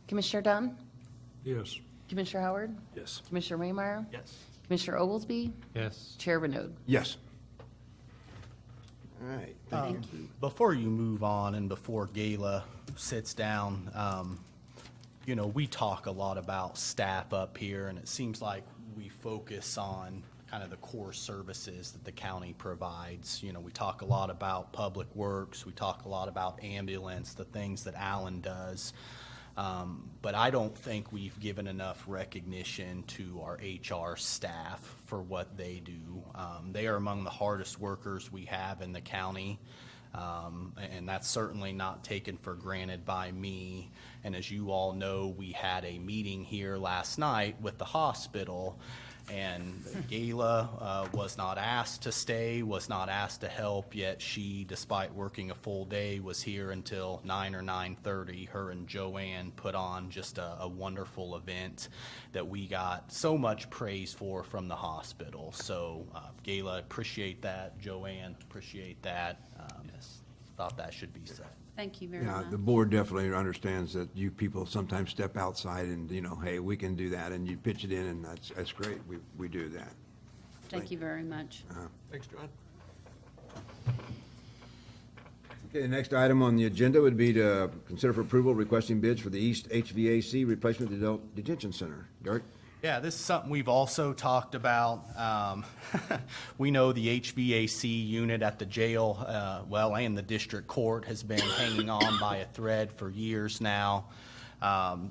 Commissioner Dunn? Yes. Commissioner Howard? Yes. Commissioner Raymeyer? Yes. Commissioner Oglesby? Yes. Chair Renaud? Yes. All right. Before you move on and before Gayla sits down, you know, we talk a lot about staff up here, and it seems like we focus on kind of the core services that the county provides. You know, we talk a lot about public works, we talk a lot about ambulance, the things that Alan does. But I don't think we've given enough recognition to our HR staff for what they do. They are among the hardest workers we have in the county. And that's certainly not taken for granted by me. And as you all know, we had a meeting here last night with the hospital, and Gayla was not asked to stay, was not asked to help, yet she, despite working a full day, was here until 9 or 9:30. Her and Joanne put on just a wonderful event that we got so much praise for from the hospital. So Gayla, appreciate that. Joanne, appreciate that. Thought that should be said. Thank you very Yeah, much. the board definitely understands that you people sometimes step outside and, you know, hey, we can do that, and you pitch it in, and that's great. We do that. Thank you very much. Thanks, John. Okay, the next item on the agenda would be to consider for approval requesting bids for the East HVAC replacement Adult Detention Center. Derek? Yeah, this is something we've also talked about. We know the HVAC unit at the jail, and the district court has been hanging on by a thread for years now.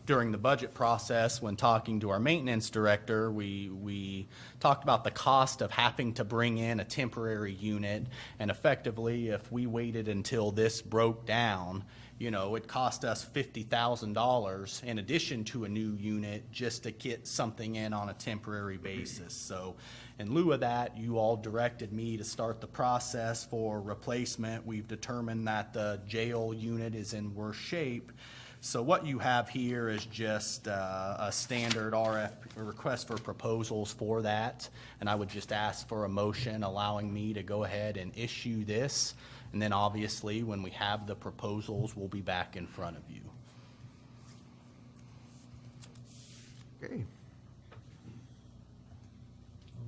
During the budget process, when talking to our maintenance director, we talked about the cost of having to bring in a temporary unit, and effectively, if we waited until this broke down, you know, it cost us $50,000 in addition to a new unit just to get something in on a temporary basis. So in lieu of that, you all directed me to start the process for replacement. We've determined that the jail unit is in worse shape. So what you have here is just a standard RF request for proposals for that. And I would just ask for a motion allowing me to go ahead and issue this. And then obviously, when we have the proposals, we'll be back in front of you. Okay.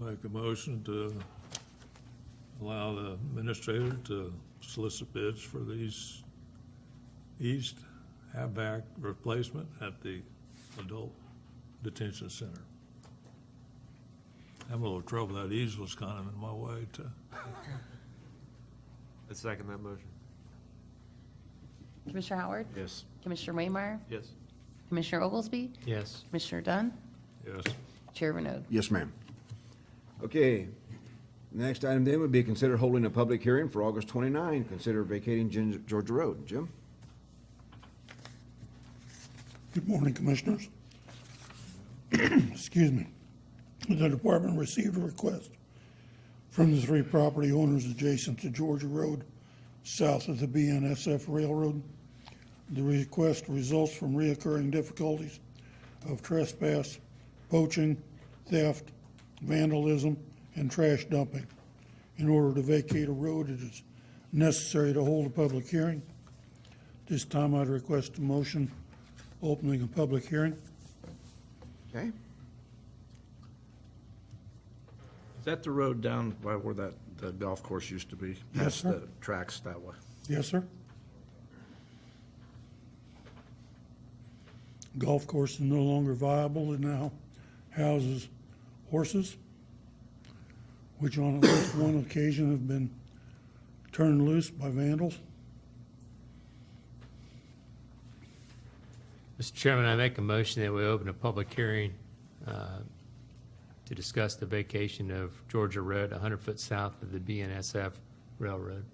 I'll make a motion to allow the administrator to solicit bids for the East HVAC replacement at the Adult Detention Center. I'm a little trouble, that easel's kind of in my way to. I second that motion. Commissioner Howard? Yes. Commissioner Waymire? Yes. Commissioner Oglesby? Yes. Commissioner Dunn? Yes. Chair Renaud. Yes, ma'am. Okay, the next item then would be consider holding a public hearing for August 29, consider vacating Georgia Road. Jim? Good morning, Commissioners. Excuse me. The department received a request from the three property owners adjacent to Georgia Road, south of the BNSF Railroad. The request results from reoccurring difficulties of trespass, poaching, theft, vandalism, and trash dumping. In order to vacate a road, it is necessary to hold a public hearing. This time I'd request a motion opening a public hearing. Okay. Is that the road down by where the golf course used to be? Yes, Past sir. the tracks that way? Yes, sir. Golf course is no longer viable. It now houses horses, which on at least one occasion have been turned loose by vandals. Mr. Chairman, I make a motion that we open a public hearing to discuss the vacation of Georgia Road, 100 foot south of the BNSF Railroad.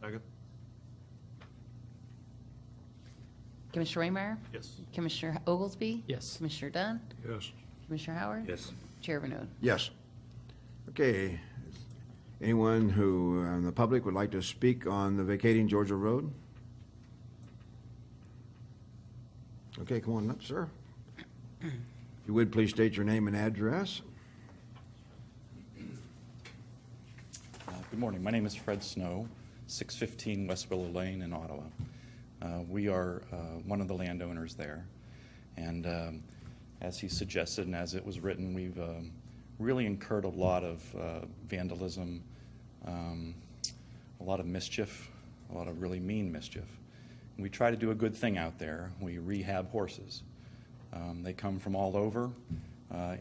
Second? Commissioner Waymire? Yes. Commissioner Oglesby? Yes. Commissioner Dunn? Yes. Commissioner Howard? Yes. Chair Renaud. Yes. Okay. Anyone who in the public would like to speak on the vacating Georgia Road? Okay, come on up, sir. If you would, please state your name and address. Good morning. My name is Fred Snow, 615 West Willow Lane in Ottawa. We are one of the landowners there. And as he suggested and as it was written, we've really incurred a lot of vandalism, a lot of mischief, a lot of really mean mischief. We try to do a good thing out there. We rehab horses. They come from all over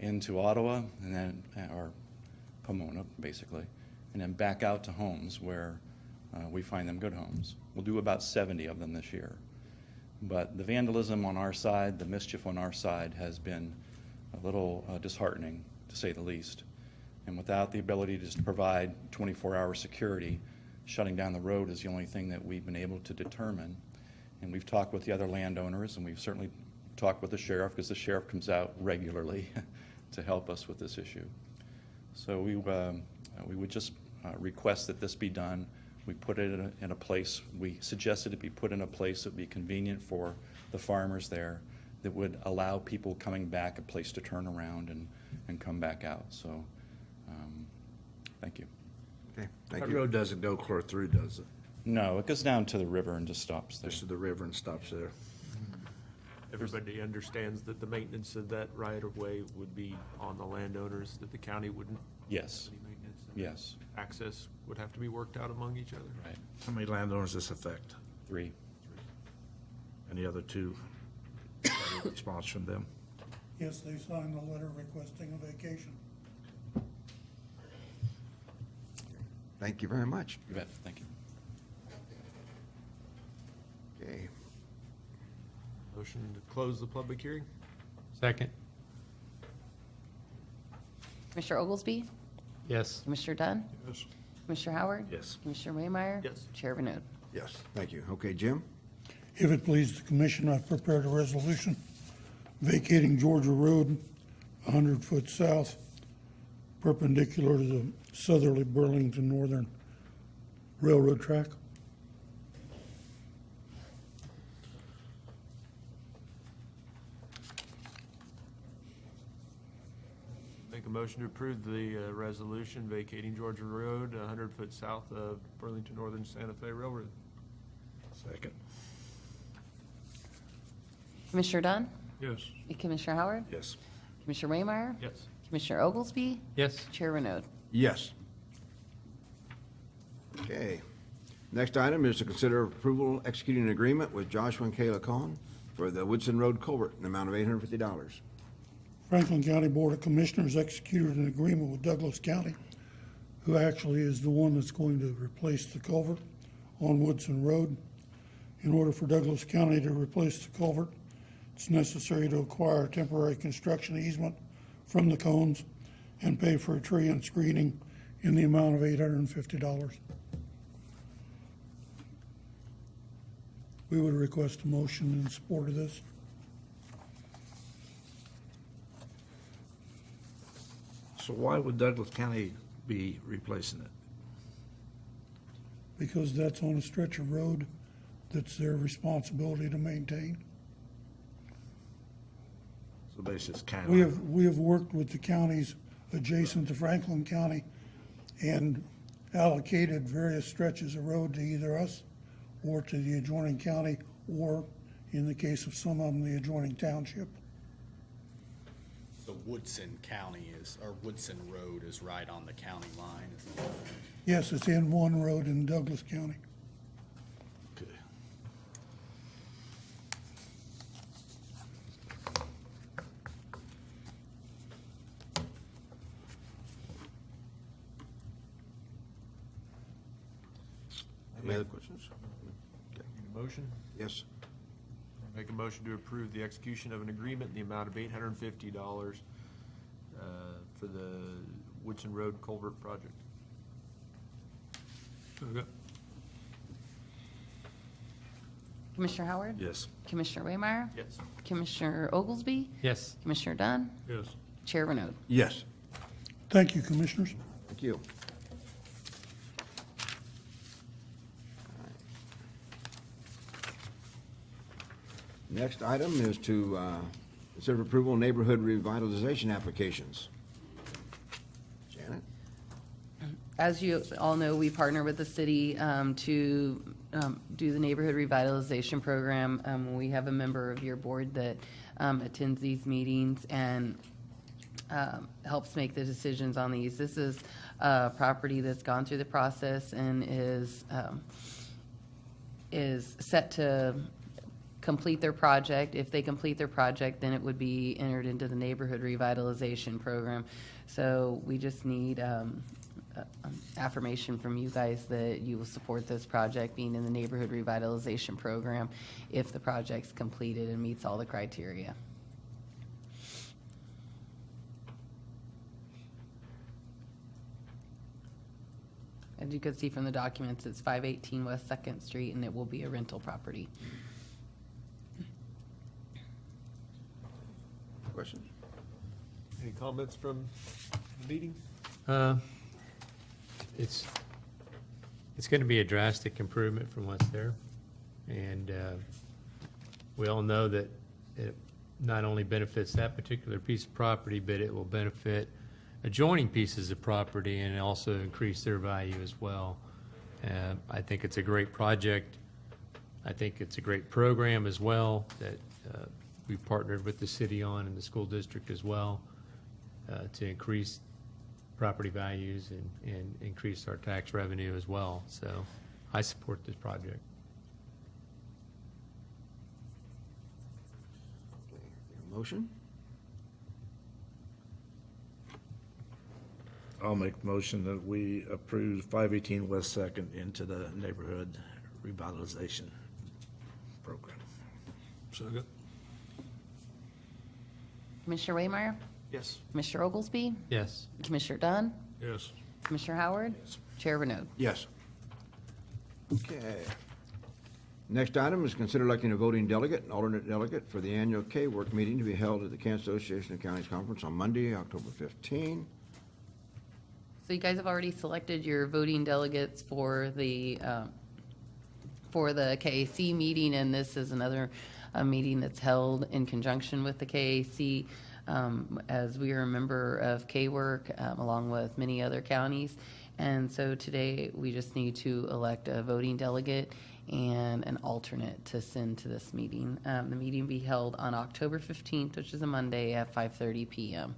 into Ottawa and then, or Pomona, basically, and then back out to homes where we find them good homes. We'll do about 70 of them this year. But the vandalism on our side, the mischief on our side has been a little disheartening, to say the least. And without the ability to just provide 24-hour security, shutting down the road is the only thing that we've been able to determine. And we've talked with the other landowners, and we've certainly talked with the sheriff, because the sheriff comes out regularly to help us with this issue. So we would just request that this be done. We put it in a place, we suggested it be put in a place that would be convenient for the farmers there, that would allow people coming back a place to turn around and come back out. So, thank you. Okay, thank That you. road doesn't go clear through, does it? No, it goes down to the river and just stops there. Just to the river and stops there. Everybody understands that the maintenance of that right-of-way would be on the landowners, that the county wouldn't Yes, do any maintenance. and yes, Access would have to be worked out among each other. right. How many landowners does this affect? 3. And the other 2, response from them? Yes, they signed the letter requesting a vacation. Thank you very much. You bet, thank you. Okay, Motion to close the public hearing? Second. Commissioner Oglesby? Yes. Commissioner Dunn? Yes. Commissioner Howard? Yes. Commissioner Waymire? Yes. Chair Bernode. yes, thank you. Okay, Jim? If it pleases the commission, I've prepared a resolution vacating Georgia Road 100 foot south, perpendicular to the southerly Burlington Northern Railroad track. Make a motion to approve the resolution vacating Georgia Road, 100 foot south of Burlington Northern Santa Fe Railroad. Second. Commissioner Dunn? Yes. Commissioner Howard? Yes. Commissioner Waymire? Yes. Commissioner Oglesby? Yes. Chair Bernode. Yes. Okay. Next item is to consider approval executing an agreement with Joshua and Kayla Cohen for the Woodson Road culvert in the amount of $850. Franklin County Board of Commissioners executed an agreement with Douglas County, who actually is the one that's going to replace the culvert on Woodson Road. In order for Douglas County to replace the culvert, it's necessary to acquire a temporary construction easement from the Cones and pay for a tree and screening in the amount of $850. We would request a motion in support of this. So why would Douglas County be replacing it? Because that's on a stretch of road that's their responsibility to maintain. So basically, it's kind of. We have worked with the counties adjacent to Franklin County and allocated various stretches of road to either us or to the adjoining county, or in the case of some of them, the adjoining township. So Woodson County is, or Woodson Road is right on the county line, isn't it? Yes, it's in one road in Douglas County. Okay. Any other questions? Need a motion? Yes. Make a motion to approve the execution of an agreement in the amount of $850 for the Woodson Road culvert project. Second. Commissioner Howard? Yes. Commissioner Waymire? Yes. Commissioner Oglesby? Yes. Commissioner Dunn? Yes. Chair Bernode. Yes. Thank you, Commissioners. Thank you. Next item is to consider approval of neighborhood revitalization applications. Janet? As you all know, we partner with the city to do the neighborhood revitalization program. We have a member of your board that attends these meetings and helps make the decisions on these. This is a property that's gone through the process and is is set to complete their project. If they complete their project, then it would be entered into the neighborhood revitalization program. So we just need affirmation from you guys that you will support this project being in the neighborhood revitalization program if the project's completed and meets all the criteria. As you can see from the documents, it's 518 West 2nd Street, and it will be a rental property. Questions? Any comments from the meeting? It's going to be a drastic improvement from what's there. And we all know that it not only benefits that particular piece of property, but it will benefit adjoining pieces of property and also increase their value as well. I think it's a great project. I think it's a great program as well that we've partnered with the city on and the school district as well to increase property values and increase our tax revenue as well. So I support this project. Motion? I'll make a motion that we approve 518 West Second into the neighborhood revitalization program. Second. Commissioner Waymire? Yes. Commissioner Oglesby? Yes. Commissioner Dunn? Yes. Commissioner Howard? Chair Renaud. Yes. Okay. Next item is consider electing a voting delegate and alternate delegate for the annual K-Work meeting to be held at the Kansas Association of Counties Conference on Monday, October 15. So you guys have already selected your voting delegates for the KAC meeting, and this is another meeting that's held in conjunction with the KAC, as we are a member of K-Work, along with many other counties. And so today, we just need to elect a voting delegate and an alternate to send to this meeting. The meeting will be held on October 15th, which is a Monday at 5:30 p.m.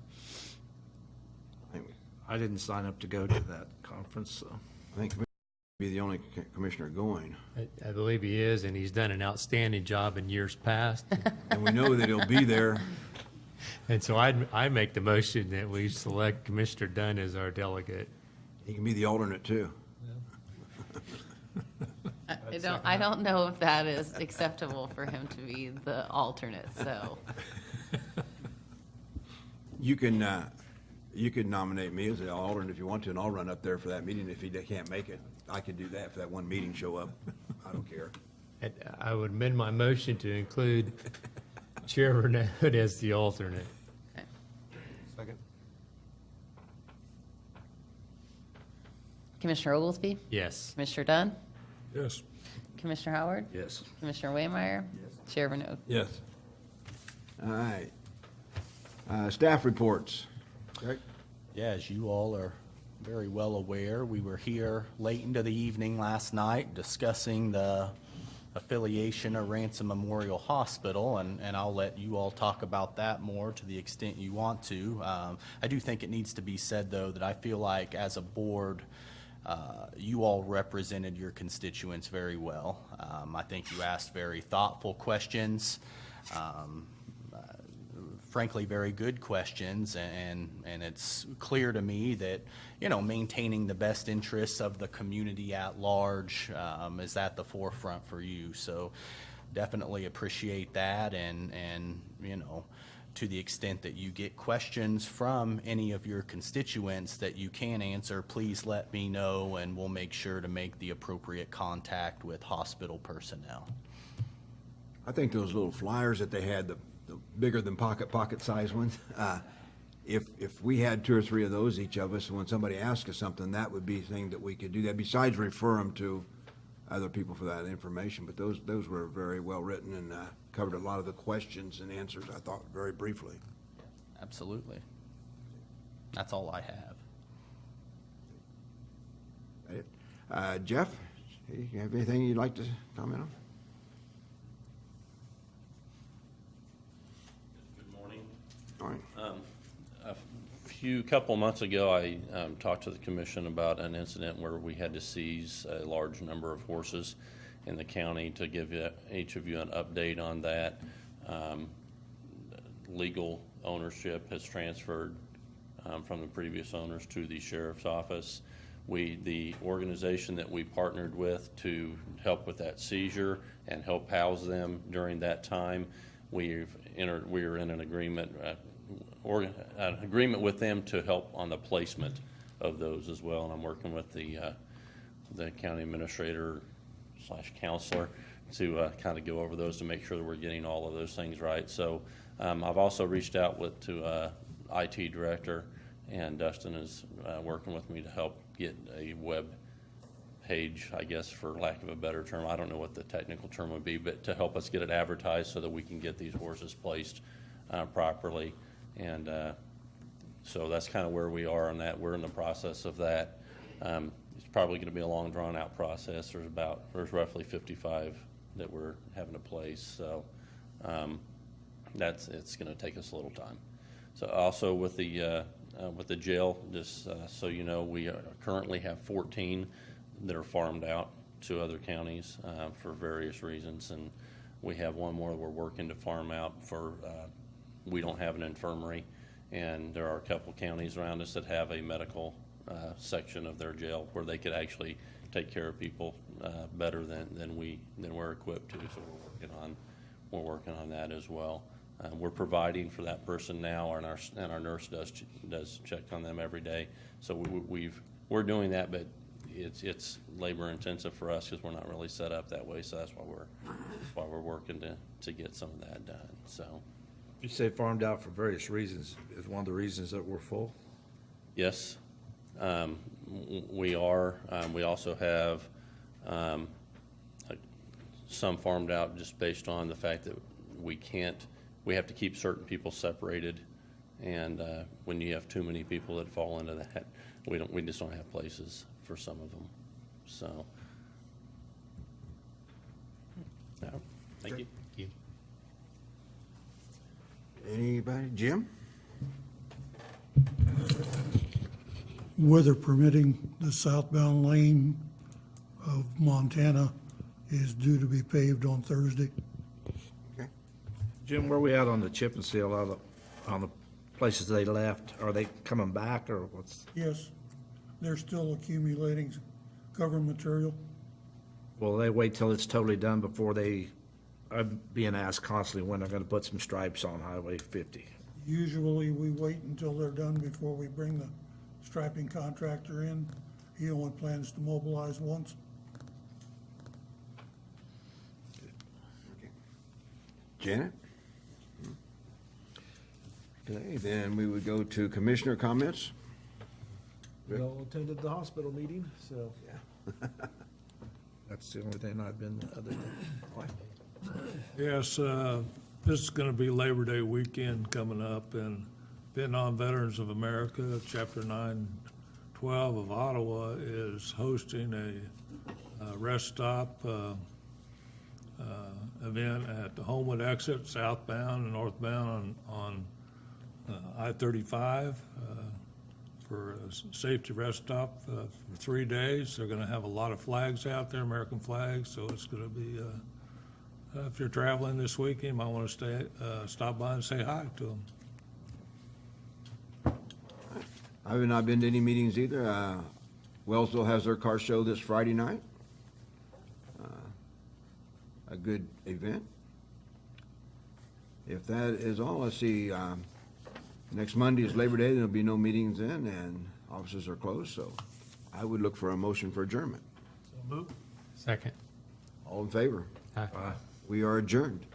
I didn't sign up to go to that conference, so. I think Commissioner will be the only commissioner going. I believe he is, and he's done an outstanding job in years past. And we know that he'll be there. And so I make the motion that we select Commissioner Dunn as our delegate. He can be the alternate, too. I don't know if that is acceptable for him to be the alternate, so. You could nominate me as the alternate if you want to, and I'll run up there for that meeting if he can't make it. I could do that for that one meeting, show up. I don't care. And I would amend my motion to include Chair Renaud as the alternate. Second. Commissioner Oglesby? Yes. Commissioner Dunn? Yes. Commissioner Howard? Yes. Commissioner Waymire? Chair Renaud. Yes. All right. Staff reports. Greg? Yeah, as you all are very well aware, we were here late into the evening last night discussing the affiliation of Ransom Memorial Hospital, and I'll let you all talk about that more to the extent you want to. I do think it needs to be said, though, that I feel like as a board, you all represented your constituents very well. I think you asked very thoughtful questions. Frankly, very good questions, and it's clear to me that, you know, maintaining the best interests of the community at large is at the forefront for you. So definitely appreciate that, and you know, to the extent that you get questions from any of your constituents that you can answer, please let me know, and we'll make sure to make the appropriate contact with hospital personnel. I think those little flyers that they had, the bigger than pocket size ones, if we had 2 or 3 of those, each of us, when somebody asks us something, that would be a thing that we could do that, besides refer them to other people for that information. But those were very well written and covered a lot of the questions and answers, I thought, very briefly. Absolutely. That's all I have. Jeff, you have anything you'd like to comment on? Good morning. All right. A couple months ago, I talked to the commission about an incident where we had to seize a large number of horses, in the county to give each of you an update on that. Legal ownership has transferred from the previous owners to the sheriff's office. The organization that we partnered with to help with that seizure and help house them during that time, we are in an agreement with them to help on the placement of those as well. And I'm working with the county administrator / counselor to kind of go over those to make sure that we're getting all of those things right. So I've also reached out to IT director, and Dustin is working with me to help get a web page, I guess, for lack of a better term. I don't know what the technical term would be, but to help us get it advertised so that we can get these horses placed properly. And so that's kind of where we are on that. We're in the process of that. It's probably going to be a long, drawn-out process. There's roughly 55 that we're having to place. So it's going to take us a little time. So also with the jail, just so you know, we currently have 14 that are farmed out to other counties for various reasons, and we have one more we're working to farm out for. We don't have an infirmary, and there are a couple counties around us that have a medical section of their jail where they could actually take care of people better than we're equipped to. So we're working on that as well. We're providing for that person now, and our nurse does check on them every day. So we're doing that, but it's labor intensive for us because we're not really set up that way. So that's why we're working to get some of that done. So You say farmed out for various reasons. Is one of the reasons that we're full? yes, we are. We also have some farmed out just based on the fact that we have to keep certain people separated, and when you have too many people that fall into that, we just don't have places for some of them. So, no, thank you. Anybody? Jim? Weather permitting, the southbound lane of Montana is due to be paved on Thursday. Jim, where we at on the chip and seal on the places they left? Are they coming back or what's? Yes, they're still accumulating cover material. Will they wait till it's totally done before I'm being asked constantly when they're gonna put some stripes on Highway 50. Usually, we wait until they're done before we bring the striping contractor in. He only plans to mobilize once. Janet? Okay, then we would go to commissioner comments. We all attended the hospital meeting, so. That's the only thing I've been other than. Yes, this is going to be Labor Day weekend coming up, and Vietnam Veterans of America, Chapter 912 of Ottawa, is hosting a rest stop event at the Homewood exit, southbound and northbound on I-35 for a safety rest stop for 3 days. They're going to have a lot of flags out there, American flags, so it's going to be, if you're traveling this weekend, you might want to stop by and say hi to them. I have not been to any meetings either. Wellsville has their car show this Friday night. A good event. If that is all, let's see, next Monday is Labor Day, there'll be no meetings then, and offices are closed, so I would look for a motion for adjournment. Second. All in favor? Aye. We are adjourned.